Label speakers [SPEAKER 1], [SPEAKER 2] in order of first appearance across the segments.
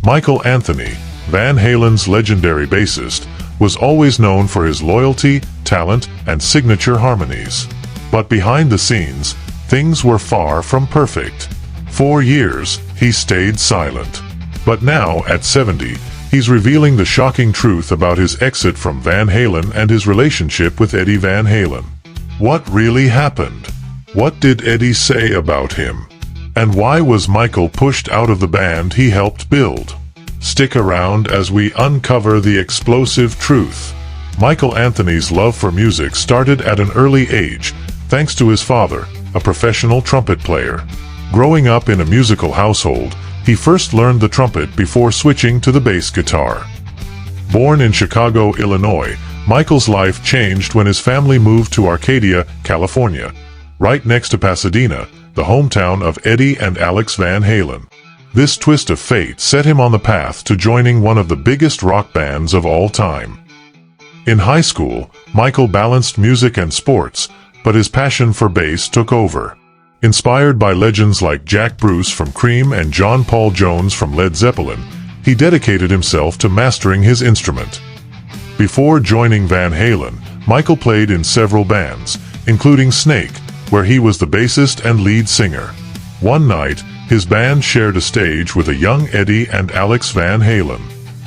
[SPEAKER 1] Michael Anthony, Van Halen's legendary bassist, was always known for his loyalty, talent, and signature harmonies. But behind the scenes, things were far from perfect. For years, he stayed silent. But now, at 70, he's revealing the shocking truth about his exit from Van Halen and his relationship with Eddie Van Halen. What really happened? What did Eddie say about him? And why was Michael pushed out of the band he helped build? Stick around as we uncover the explosive truth. Michael Anthony's love for music started at an early age, thanks to his father, a professional trumpet player. Growing up in a musical household, he first learned the trumpet before switching to the bass guitar. Born in Chicago, Illinois, Michael's life changed when his family moved to Arcadia, California, right next to Pasadena, the hometown of Eddie and Alex Van Halen. This twist of fate set him on the path to joining one of the biggest rock bands of all time. In high school, Michael balanced music and sports, but his passion for bass took over. Inspired by legends like Jack Bruce from Cream and John Paul Jones from Led Zeppelin, he dedicated himself to mastering his instrument. Before joining Van Halen, Michael played in several bands, including Snake, where he was the bassist and lead singer. One night, his band shared a stage with a young Eddie and Alex Van Halen.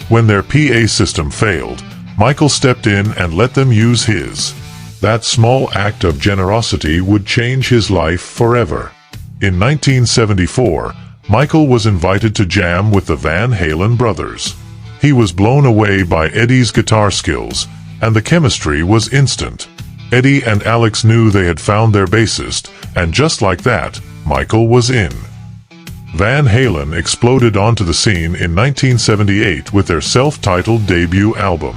[SPEAKER 1] When their PA system failed, Michael stepped in and let them use his. That small act of generosity would change his life forever. In 1974, Michael was invited to jam with the Van Halen brothers. He was blown away by Eddie's guitar skills, and the chemistry was instant. Eddie and Alex knew they had found their bassist, and just like that, Michael was in. Van Halen exploded onto the scene in 1978 with their self-titled debut album.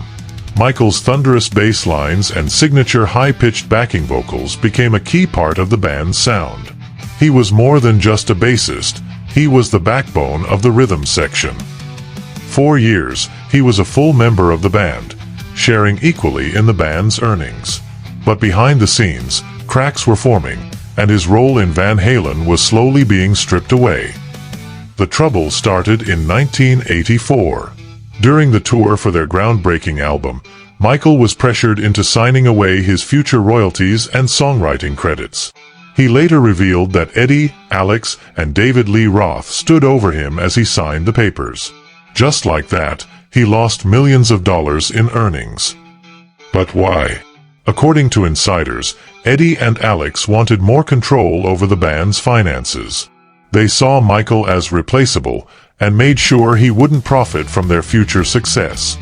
[SPEAKER 1] Michael's thunderous bass lines and signature high-pitched backing vocals became a key part of the band's sound. He was more than just a bassist, he was the backbone of the rhythm section. For years, he was a full member of the band, sharing equally in the band's earnings. But behind the scenes, cracks were forming, and his role in Van Halen was slowly being stripped away. The trouble started in 1984. During the tour for their groundbreaking album, Michael was pressured into signing away his future royalties and songwriting credits. He later revealed that Eddie, Alex, and David Lee Roth stood over him as he signed the papers. Just like that, he lost millions of dollars in earnings. But why? According to insiders, Eddie and Alex wanted more control over the band's finances. They saw Michael as replaceable and made sure he wouldn't profit from their future success.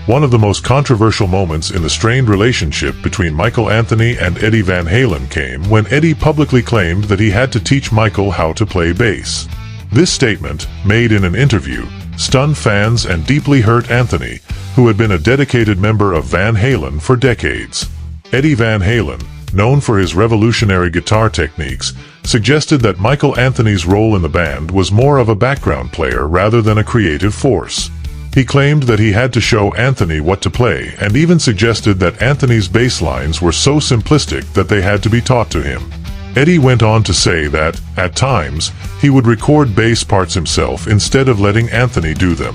[SPEAKER 1] One of the most controversial moments in the strained relationship between Michael Anthony and Eddie Van Halen came when Eddie publicly claimed that he had to teach Michael how to play bass. This statement, made in an interview, stunned fans and deeply hurt Anthony, who had been a dedicated member of Van Halen for decades. Eddie Van Halen, known for his revolutionary guitar techniques, suggested that Michael Anthony's role in the band was more of a background player rather than a creative force. He claimed that he had to show Anthony what to play, and even suggested that Anthony's bass lines were so simplistic that they had to be taught to him. Eddie went on to say that, at times, he would record bass parts himself instead of letting Anthony do them.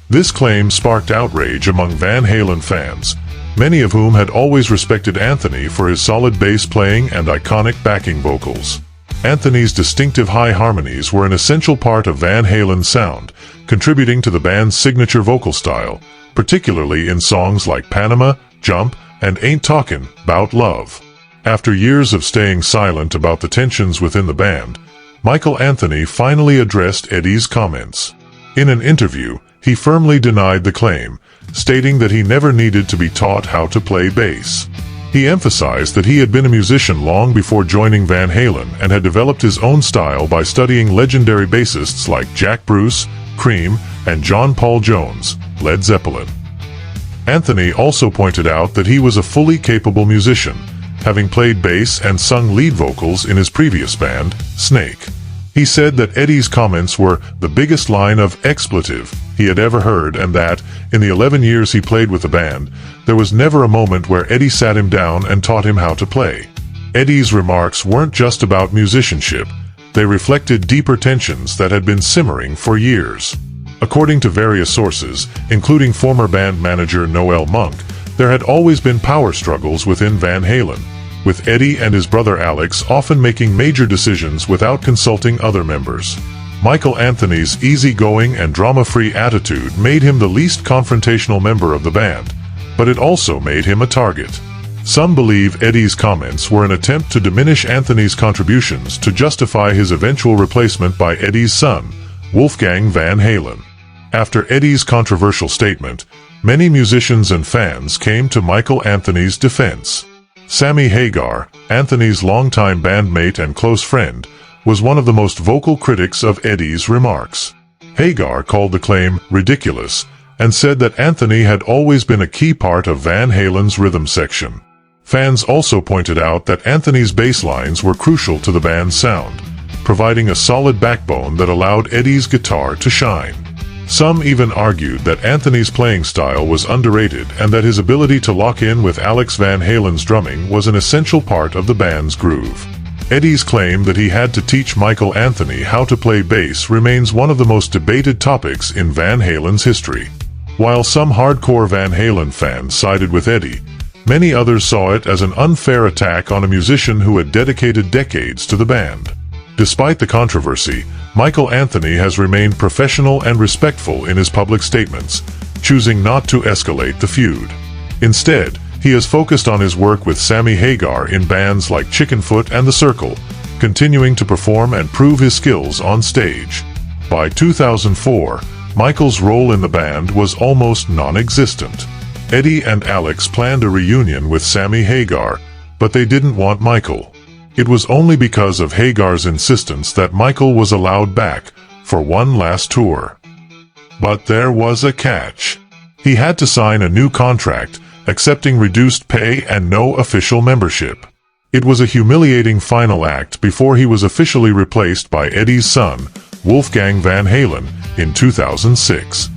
[SPEAKER 1] This claim sparked outrage among Van Halen fans, many of whom had always respected Anthony for his solid bass playing and iconic backing vocals. Anthony's distinctive high harmonies were an essential part of Van Halen's sound, contributing to the band's signature vocal style, particularly in songs like Panama, Jump, and Ain't Talkin' 'Bout Love. After years of staying silent about the tensions within the band, Michael Anthony finally addressed Eddie's comments. In an interview, he firmly denied the claim, stating that he never needed to be taught how to play bass. He emphasized that he had been a musician long before joining Van Halen and had developed his own style by studying legendary bassists like Jack Bruce, Cream, and John Paul Jones, Led Zeppelin. Anthony also pointed out that he was a fully capable musician, having played bass and sung lead vocals in his previous band, Snake. He said that Eddie's comments were the biggest line of expletive he had ever heard, and that, in the 11 years he played with the band, there was never a moment where Eddie sat him down and taught him how to play. Eddie's remarks weren't just about musicianship, they reflected deeper tensions that had been simmering for years. According to various sources, including former band manager Noel Monk, there had always been power struggles within Van Halen, with Eddie and his brother Alex often making major decisions without consulting other members. Michael Anthony's easygoing and drama-free attitude made him the least confrontational member of the band, but it also made him a target. Some believe Eddie's comments were an attempt to diminish Anthony's contributions to justify his eventual replacement by Eddie's son, Wolfgang Van Halen. After Eddie's controversial statement, many musicians and fans came to Michael Anthony's defense. Sammy Hagar, Anthony's longtime bandmate and close friend, was one of the most vocal critics of Eddie's remarks. Hagar called the claim ridiculous and said that Anthony had always been a key part of Van Halen's rhythm section. Fans also pointed out that Anthony's bass lines were crucial to the band's sound, providing a solid backbone that allowed Eddie's guitar to shine. Some even argued that Anthony's playing style was underrated and that his ability to lock in with Alex Van Halen's drumming was an essential part of the band's groove. Eddie's claim that he had to teach Michael Anthony how to play bass remains one of the most debated topics in Van Halen's history. While some hardcore Van Halen fans sided with Eddie, many others saw it as an unfair attack on a musician who had dedicated decades to the band. Despite the controversy, Michael Anthony has remained professional and respectful in his public statements, choosing not to escalate the feud. Instead, he has focused on his work with Sammy Hagar in bands like Chickenfoot and The Circle, continuing to perform and prove his skills on stage. By 2004, Michael's role in the band was almost non-existent. Eddie and Alex planned a reunion with Sammy Hagar, but they didn't want Michael. It was only because of Hagar's insistence that Michael was allowed back for one last tour. But there was a catch. He had to sign a new contract, accepting reduced pay and no official membership. It was a humiliating final act before he was officially replaced by Eddie's son, Wolfgang Van Halen, in 2006.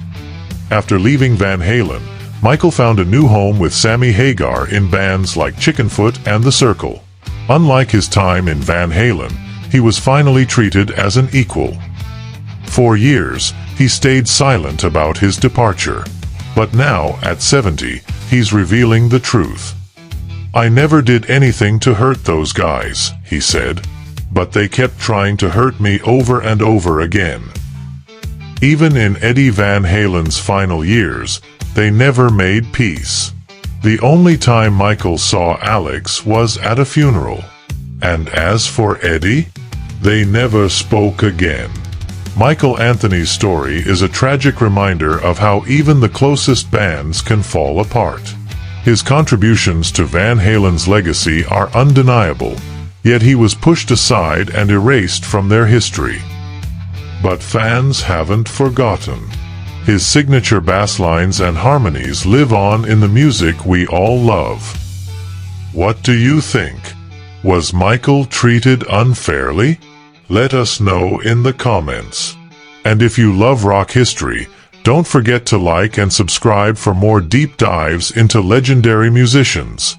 [SPEAKER 1] After leaving Van Halen, Michael found a new home with Sammy Hagar in bands like Chickenfoot and The Circle. Unlike his time in Van Halen, he was finally treated as an equal. For years, he stayed silent about his departure. But now, at 70, he's revealing the truth. "I never did anything to hurt those guys," he said. "But they kept trying to hurt me over and over again." Even in Eddie Van Halen's final years, they never made peace. The only time Michael saw Alex was at a funeral. And as for Eddie, they never spoke again. Michael Anthony's story is a tragic reminder of how even the closest bands can fall apart. His contributions to Van Halen's legacy are undeniable, yet he was pushed aside and erased from their history. But fans haven't forgotten. His signature bass lines and harmonies live on in the music we all love. What do you think? Was Michael treated unfairly? Let us know in the comments. And if you love rock history, don't forget to like and subscribe for more deep dives into legendary musicians.